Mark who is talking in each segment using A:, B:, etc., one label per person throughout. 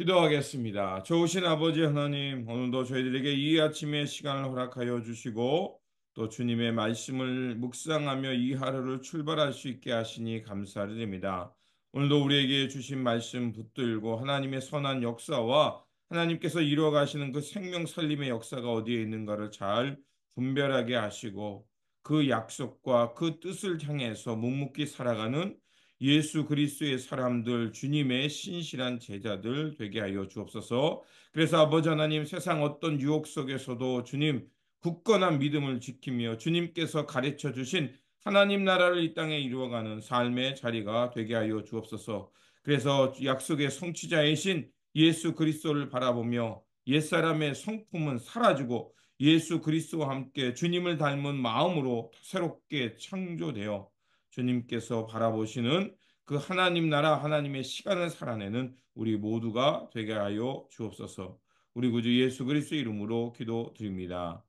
A: 기도하겠습니다. 좋으신 아버지 하나님, 오늘도 저희들에게 이 아침의 시간을 허락하여 주시고, 또 주님의 말씀을 묵상하며 이 하루를 출발할 수 있게 하시니 감사드립니다. 오늘도 우리에게 주신 말씀 붙들고 하나님의 선한 역사와 하나님께서 이루어 가시는 그 생명 살림의 역사가 어디에 있는가를 잘 분별하게 하시고, 그 약속과 그 뜻을 향해서 묵묵히 살아가는 예수 그리스도의 사람들, 주님의 신실한 제자들 되게 하여 주옵소서. 그래서 아버지 하나님, 세상 어떤 유혹 속에서도 주님 굳건한 믿음을 지키며 주님께서 가르쳐 주신 하나님 나라를 이 땅에 이루어가는 삶의 자리가 되게 하여 주옵소서. 그래서 약속의 성취자이신 예수 그리스도를 바라보며 옛사람의 성품은 사라지고 예수 그리스도와 함께 주님을 닮은 마음으로 새롭게 창조되어 주님께서 바라보시는 그 하나님 나라 하나님의 시간을 살아내는 우리 모두가 되게 하여 주옵소서. 우리 구주 예수 그리스도 이름으로 기도드립니다.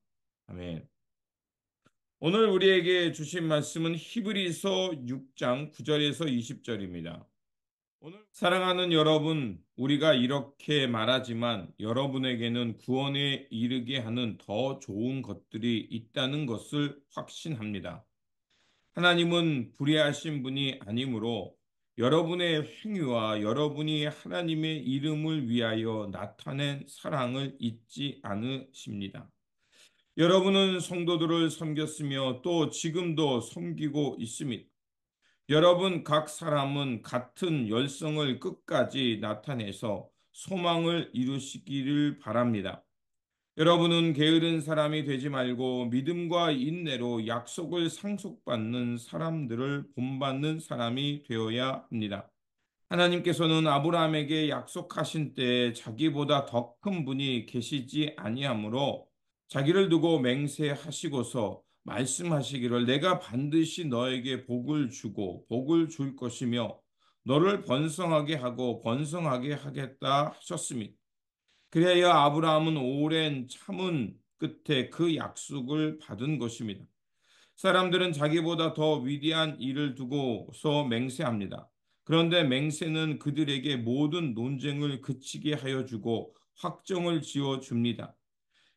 A: 아멘. 오늘 우리에게 주신 말씀은 히브리서 6장 9절에서 20절입니다. 오늘 사랑하는 여러분, 우리가 이렇게 말하지만 여러분에게는 구원에 이르게 하는 더 좋은 것들이 있다는 것을 확신합니다. 하나님은 불의하신 분이 아니므로 여러분의 행위와 여러분이 하나님의 이름을 위하여 나타낸 사랑을 잊지 않으십니다. 여러분은 성도들을 섬겼으며 또 지금도 섬기고 있습니다. 여러분 각 사람은 같은 열성을 끝까지 나타내서 소망을 이루시기를 바랍니다. 여러분은 게으른 사람이 되지 말고 믿음과 인내로 약속을 상속받는 사람들을 본받는 사람이 되어야 합니다. 하나님께서는 아브라함에게 약속하신 때에 자기보다 더 큰 분이 계시지 아니하므로 자기를 두고 맹세하시고서 말씀하시기를 내가 반드시 너에게 복을 주고 복을 줄 것이며 너를 번성하게 하고 번성하게 하겠다 하셨습니다. 그래야 아브라함은 오랜 참은 끝에 그 약속을 받은 것입니다. 사람들은 자기보다 더 위대한 일을 두고서 맹세합니다. 그런데 맹세는 그들에게 모든 논쟁을 그치게 하여 주고 확정을 지어 줍니다.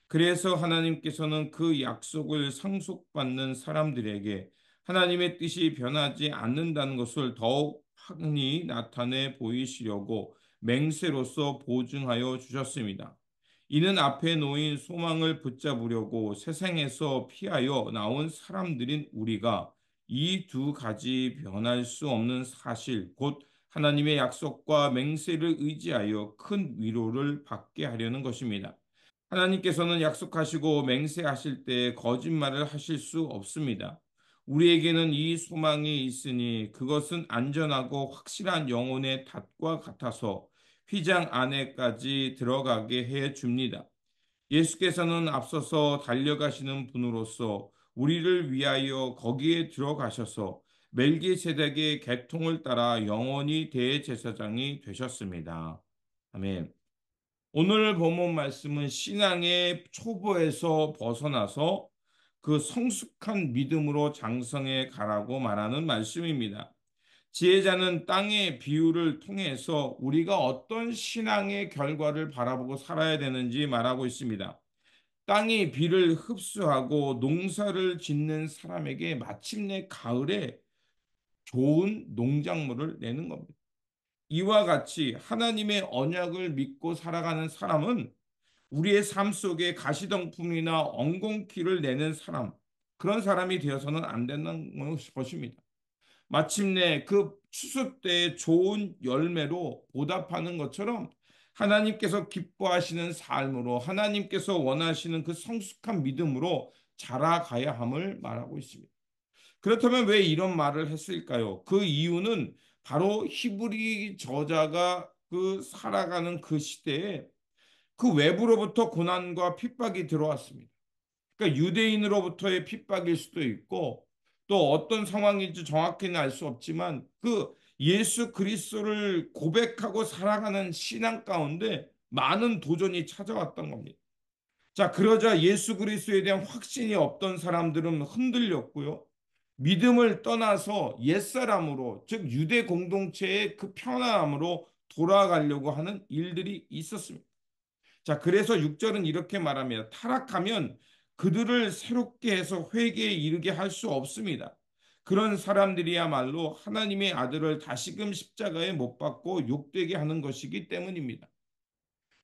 A: 그래서 하나님께서는 그 약속을 상속받는 사람들에게 하나님의 뜻이 변하지 않는다는 것을 더욱 확연히 나타내 보이시려고 맹세로서 보증하여 주셨습니다. 이는 앞에 놓인 소망을 붙잡으려고 세상에서 피하여 나온 사람들인 우리가 이 두 가지 변할 수 없는 사실, 곧 하나님의 약속과 맹세를 의지하여 큰 위로를 받게 하려는 것입니다. 하나님께서는 약속하시고 맹세하실 때 거짓말을 하실 수 없습니다. 우리에게는 이 소망이 있으니 그것은 안전하고 확실한 영혼의 닷과 같아서 휘장 안에까지 들어가게 해 줍니다. 예수께서는 앞서서 달려가시는 분으로서 우리를 위하여 거기에 들어가셔서 멜기세덱의 계통을 따라 영원히 대제사장이 되셨습니다. 아멘. 오늘 본문 말씀은 신앙의 초보에서 벗어나서 그 성숙한 믿음으로 장성해 가라고 말하는 말씀입니다. 지혜자는 땅의 비유를 통해서 우리가 어떤 신앙의 결과를 바라보고 살아야 되는지 말하고 있습니다. 땅이 비를 흡수하고 농사를 짓는 사람에게 마침내 가을에 좋은 농작물을 내는 겁니다. 이와 같이 하나님의 언약을 믿고 살아가는 사람은 우리의 삶 속에 가시덤불이나 엉겅퀴를 내는 사람, 그런 사람이 되어서는 안 되는 것입니다. 마침내 그 추수 때의 좋은 열매로 보답하는 것처럼 하나님께서 기뻐하시는 삶으로 하나님께서 원하시는 그 성숙한 믿음으로 자라가야 함을 말하고 있습니다. 그렇다면 왜 이런 말을 했을까요? 그 이유는 바로 히브리 저자가 그 살아가는 그 시대에 그 외부로부터 고난과 핍박이 들어왔습니다. 그러니까 유대인으로부터의 핍박일 수도 있고 또 어떤 상황인지 정확히는 알 수 없지만 그 예수 그리스도를 고백하고 살아가는 신앙 가운데 많은 도전이 찾아왔던 겁니다. 자, 그러자 예수 그리스도에 대한 확신이 없던 사람들은 흔들렸고요. 믿음을 떠나서 옛사람으로, 즉 유대 공동체의 그 편안함으로 돌아가려고 하는 일들이 있었습니다. 자, 그래서 6절은 이렇게 말합니다. 타락하면 그들을 새롭게 해서 회개에 이르게 할 수 없습니다. 그런 사람들이야말로 하나님의 아들을 다시금 십자가에 못 박고 욕되게 하는 것이기 때문입니다.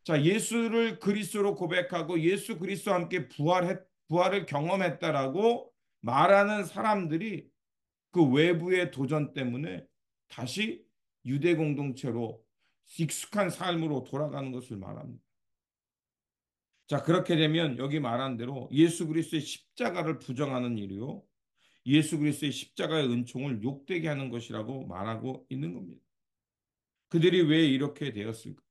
A: 자, 예수를 그리스도로 고백하고 예수 그리스도와 함께 부활을 경험했다라고 말하는 사람들이 그 외부의 도전 때문에 다시 유대 공동체로 익숙한 삶으로 돌아가는 것을 말합니다. 자, 그렇게 되면 여기 말한 대로 예수 그리스도의 십자가를 부정하는 일이요. 예수 그리스도의 십자가의 은총을 욕되게 하는 것이라고 말하고 있는 겁니다. 그들이 왜 이렇게 되었을까?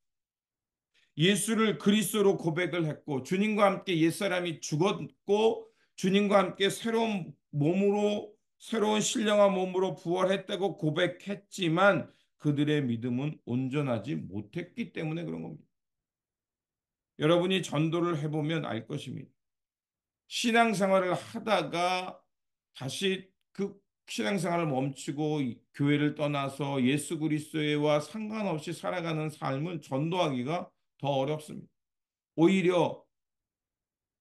A: 예수를 그리스도로 고백을 했고 주님과 함께 옛사람이 죽었고 주님과 함께 새로운 몸으로 새로운 신령한 몸으로 부활했다고 고백했지만 그들의 믿음은 온전하지 못했기 때문에 그런 겁니다. 여러분이 전도를 해보면 알 것입니다. 신앙생활을 하다가 다시 그 신앙생활을 멈추고 교회를 떠나서 예수 그리스도와 상관없이 살아가는 삶을 전도하기가 더 어렵습니다. 오히려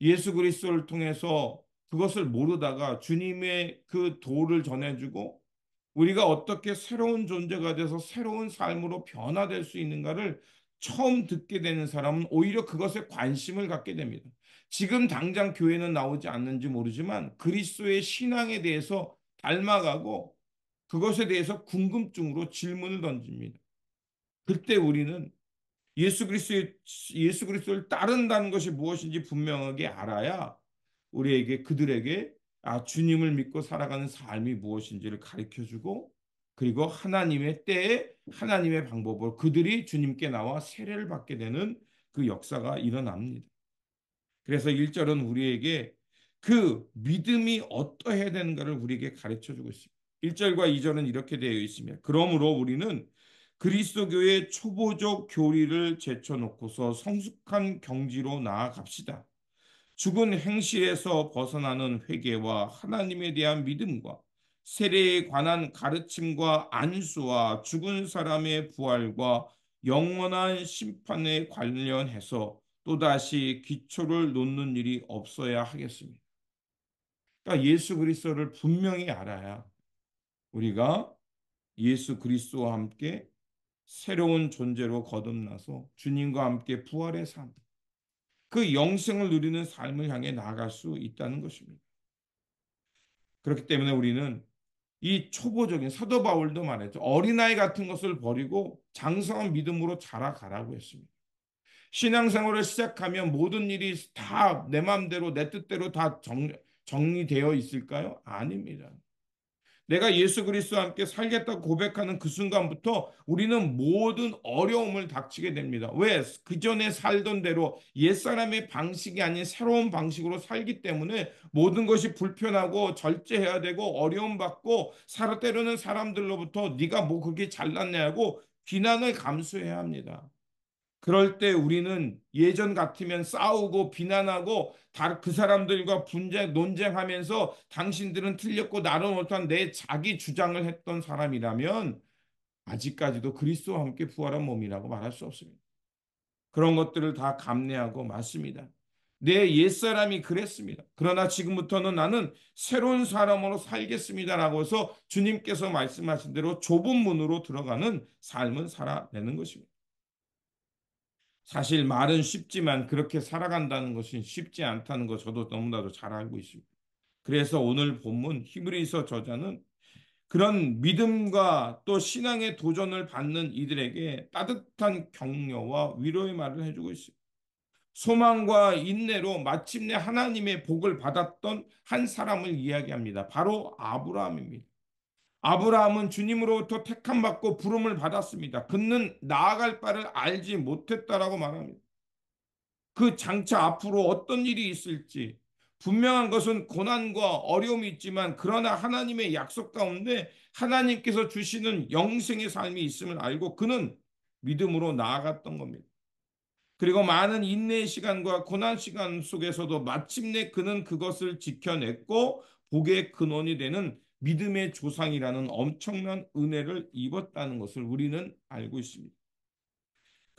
A: 예수 그리스도를 통해서 그것을 모르다가 주님의 그 도를 전해주고 우리가 어떻게 새로운 존재가 돼서 새로운 삶으로 변화될 수 있는가를 처음 듣게 되는 사람은 오히려 그것에 관심을 갖게 됩니다. 지금 당장 교회는 나오지 않는지 모르지만 그리스도의 신앙에 대해서 닮아가고 그것에 대해서 궁금증으로 질문을 던집니다. 그때 우리는 예수 그리스도를 따른다는 것이 무엇인지 분명하게 알아야 우리에게 그들에게 주님을 믿고 살아가는 삶이 무엇인지를 가르쳐 주고 그리고 하나님의 때에 하나님의 방법으로 그들이 주님께 나와 세례를 받게 되는 그 역사가 일어납니다. 그래서 1절은 우리에게 그 믿음이 어떠해야 되는가를 우리에게 가르쳐 주고 있습니다. 1절과 2절은 이렇게 되어 있습니다. 그러므로 우리는 그리스도교의 초보적 교리를 제쳐놓고서 성숙한 경지로 나아갑시다. 죽은 행실에서 벗어나는 회개와 하나님에 대한 믿음과 세례에 관한 가르침과 안수와 죽은 사람의 부활과 영원한 심판에 관련해서 또다시 기초를 놓는 일이 없어야 하겠습니다. 그러니까 예수 그리스도를 분명히 알아야 우리가 예수 그리스도와 함께 새로운 존재로 거듭나서 주님과 함께 부활의 삶, 그 영생을 누리는 삶을 향해 나아갈 수 있다는 것입니다. 그렇기 때문에 우리는 이 초보적인 사도 바울도 말했죠. 어린아이 같은 것을 버리고 장성한 믿음으로 자라가라고 했습니다. 신앙생활을 시작하면 모든 일이 다 내 마음대로 내 뜻대로 다 정리되어 있을까요? 아닙니다. 내가 예수 그리스도와 함께 살겠다고 고백하는 그 순간부터 우리는 모든 어려움을 닥치게 됩니다. 왜? 그 전에 살던 대로 옛사람의 방식이 아닌 새로운 방식으로 살기 때문에 모든 것이 불편하고 절제해야 되고 어려움 받고 때로는 사람들로부터 네가 뭐 그렇게 잘났냐고 비난을 감수해야 합니다. 그럴 때 우리는 예전 같으면 싸우고 비난하고 그 사람들과 논쟁하면서 당신들은 틀렸고 나는 옳다는 내 자기 주장을 했던 사람이라면 아직까지도 그리스도와 함께 부활한 몸이라고 말할 수 없습니다. 그런 것들을 다 감내하고 맞습니다. 내 옛사람이 그랬습니다. 그러나 지금부터는 나는 새로운 사람으로 살겠습니다라고 해서 주님께서 말씀하신 대로 좁은 문으로 들어가는 삶을 살아내는 것입니다. 사실 말은 쉽지만 그렇게 살아간다는 것은 쉽지 않다는 거 저도 너무나도 잘 알고 있습니다. 그래서 오늘 본문 히브리서 저자는 그런 믿음과 또 신앙의 도전을 받는 이들에게 따뜻한 격려와 위로의 말을 해주고 있습니다. 소망과 인내로 마침내 하나님의 복을 받았던 한 사람을 이야기합니다. 바로 아브라함입니다. 아브라함은 주님으로부터 택함 받고 부름을 받았습니다. 그는 나아갈 바를 알지 못했다라고 말합니다. 그 장차 앞으로 어떤 일이 있을지 분명한 것은 고난과 어려움이 있지만 그러나 하나님의 약속 가운데 하나님께서 주시는 영생의 삶이 있음을 알고 그는 믿음으로 나아갔던 겁니다. 그리고 많은 인내의 시간과 고난 시간 속에서도 마침내 그는 그것을 지켜냈고 복의 근원이 되는 믿음의 조상이라는 엄청난 은혜를 입었다는 것을 우리는 알고 있습니다.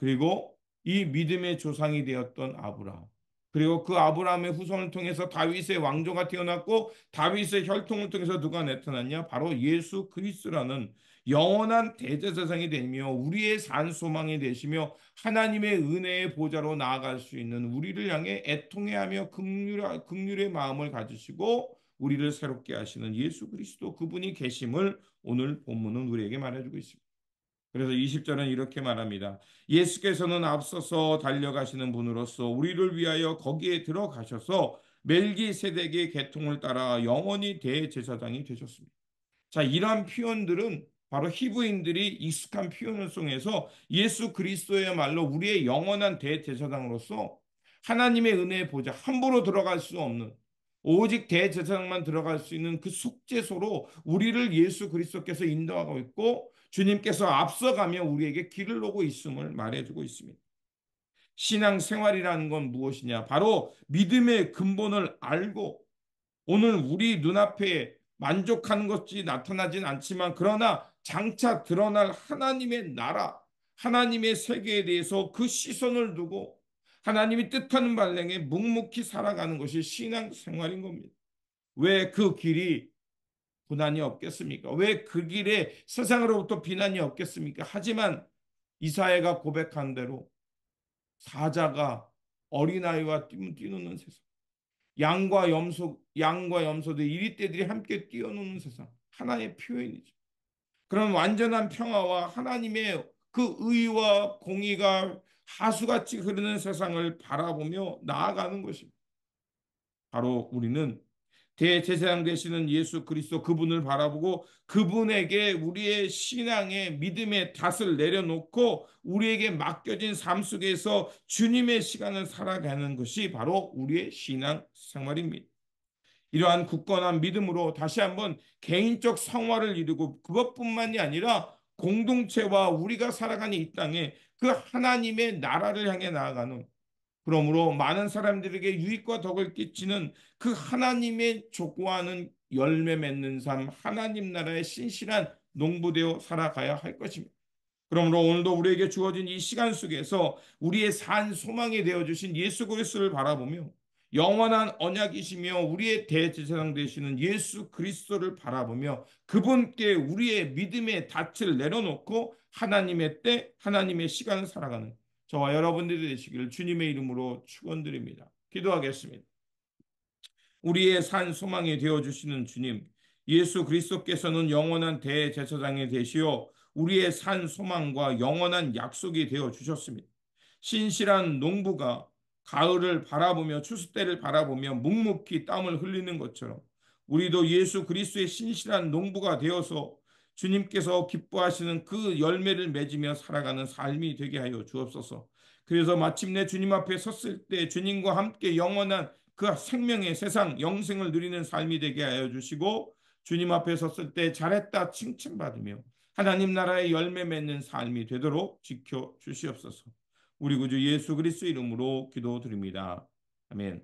A: 그리고 이 믿음의 조상이 되었던 아브라함, 그리고 그 아브라함의 후손을 통해서 다윗의 왕조가 태어났고 다윗의 혈통을 통해서 누가 나타났냐? 바로 예수 그리스도라는 영원한 대제사장이 되며 우리의 산 소망이 되시며 하나님의 은혜의 보좌로 나아갈 수 있는 우리를 향해 애통해하며 긍휼의 마음을 가지시고 우리를 새롭게 하시는 예수 그리스도 그분이 계심을 오늘 본문은 우리에게 말해주고 있습니다. 그래서 20절은 이렇게 말합니다. 예수께서는 앞서서 달려가시는 분으로서 우리를 위하여 거기에 들어가셔서 멜기세덱의 계통을 따라 영원히 대제사장이 되셨습니다. 자, 이러한 표현들은 바로 히브리인들이 익숙한 표현을 통해서 예수 그리스도야말로 우리의 영원한 대제사장으로서 하나님의 은혜의 보좌 함부로 들어갈 수 없는 오직 대제사장만 들어갈 수 있는 그 속죄소로 우리를 예수 그리스도께서 인도하고 있고 주님께서 앞서가며 우리에게 길을 놓고 있음을 말해주고 있습니다. 신앙 생활이라는 건 무엇이냐? 바로 믿음의 근본을 알고 오늘 우리 눈앞에 만족하는 것이 나타나진 않지만 그러나 장차 드러날 하나님의 나라, 하나님의 세계에 대해서 그 시선을 두고 하나님이 뜻하는 발령에 묵묵히 살아가는 것이 신앙 생활인 겁니다. 왜 그 길이 고난이 없겠습니까? 왜 그 길에 세상으로부터 비난이 없겠습니까? 하지만 이사야가 고백한 대로 사자가 어린아이와 뛰노는 세상, 양과 염소들, 이리떼들이 함께 뛰어노는 세상, 하나의 표현이죠. 그런 완전한 평화와 하나님의 그 의와 공의가 하수같이 흐르는 세상을 바라보며 나아가는 것입니다. 바로 우리는 대제사장 되시는 예수 그리스도 그분을 바라보고 그분에게 우리의 신앙의 믿음의 닷을 내려놓고 우리에게 맡겨진 삶 속에서 주님의 시간을 살아가는 것이 바로 우리의 신앙 생활입니다. 이러한 굳건한 믿음으로 다시 한번 개인적 성화를 이루고 그것뿐만이 아니라 공동체와 우리가 살아가는 이 땅에 그 하나님의 나라를 향해 나아가는, 그러므로 많은 사람들에게 유익과 덕을 끼치는 그 하나님의 족구하는 열매 맺는 삶, 하나님 나라의 신실한 농부되어 살아가야 할 것입니다. 그러므로 오늘도 우리에게 주어진 이 시간 속에서 우리의 산 소망이 되어 주신 예수 그리스도를 바라보며 영원한 언약이시며 우리의 대제사장 되시는 예수 그리스도를 바라보며 그분께 우리의 믿음의 닻을 내려놓고 하나님의 때 하나님의 시간을 살아가는 저와 여러분들이 되시기를 주님의 이름으로 축원드립니다. 기도하겠습니다. 우리의 산 소망이 되어 주시는 주님, 예수 그리스도께서는 영원한 대제사장이 되시어 우리의 산 소망과 영원한 약속이 되어 주셨습니다. 신실한 농부가 가을을 바라보며 추수 때를 바라보며 묵묵히 땀을 흘리는 것처럼 우리도 예수 그리스도의 신실한 농부가 되어서 주님께서 기뻐하시는 그 열매를 맺으며 살아가는 삶이 되게 하여 주옵소서. 그래서 마침내 주님 앞에 섰을 때 주님과 함께 영원한 그 생명의 세상 영생을 누리는 삶이 되게 하여 주시고 주님 앞에 섰을 때 잘했다 칭찬받으며 하나님 나라의 열매 맺는 삶이 되도록 지켜 주시옵소서. 우리 구주 예수 그리스도 이름으로 기도드립니다. 아멘.